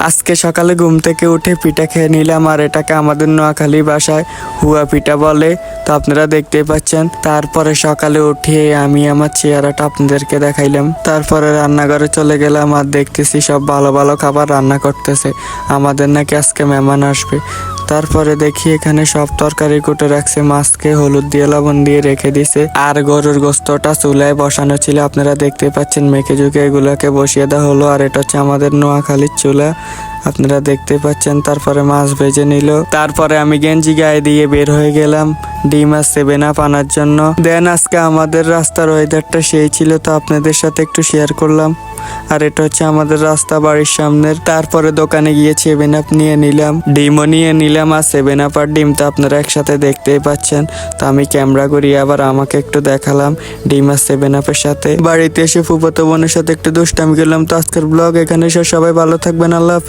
আজকে সকালে ঘুম থেকে উঠে পিঠা খেয়ে নিলাম, আর এটাকে আমাদের নোয়াখালী ভাষায় হুয়া পিঠা বলে। তো আপনারা দেখতেই পাচ্ছেন। তারপরে সকালে উঠে আমি আমার চেহারাটা আপনাদেরকে দেখাইলাম। তারপরে রান্নাঘরে চলে গেলাম, আর দেখতেছি সব ভালো ভালো খাবার রান্না করতেছে। আমাদের নাকি আজকে মেহমান আসবে। তারপরে দেখি এখানে সব তরকারি কুটে রাখছে, মাছকে হলুদ দিয়ে লবণ দিয়ে রেখে দিছে। আর গরুর গোস্তটা চুলায় বসানো ছিল, আপনারা দেখতে পাচ্ছেন। মেখে ঝুঁকে এগুলোকে বসিয়ে দেওয়া হলো। আর এটা হচ্ছে আমাদের নোয়াখালীর চুলা, আপনারা দেখতে পাচ্ছেন। তারপরে মাছ ভেজে নিল। তারপরে আমি গেঞ্জি গায়ে দিয়ে বের হয়ে গেলাম ডিম আর 7 আপ আনার জন্য। দেন আজকে আমাদের রাস্তার ওয়েদারটা সেই ছিল, তো আপনাদের সাথে একটু শেয়ার করলাম। আর এটা হচ্ছে আমাদের রাস্তা বাড়ির সামনের। তারপরে দোকানে গিয়ে 7 আপ নিয়ে নিলাম, ডিমও নিয়ে নিলাম, আর 7 আপ আর ডিম তো আপনারা একসাথে দেখতেই পাচ্ছেন। তো আমি ক্যামেরা করি আবার আমাকে একটু দেখালাম ডিম আর 7 আপের সাথে। বাড়িতে এসে ফুফাতো বোনের সাথে একটু দুষ্টামি করলাম। তো আজকের ব্লগ এখানে শেষ। সবাই ভালো থাকবেন, আল্লাহ হাফেজ।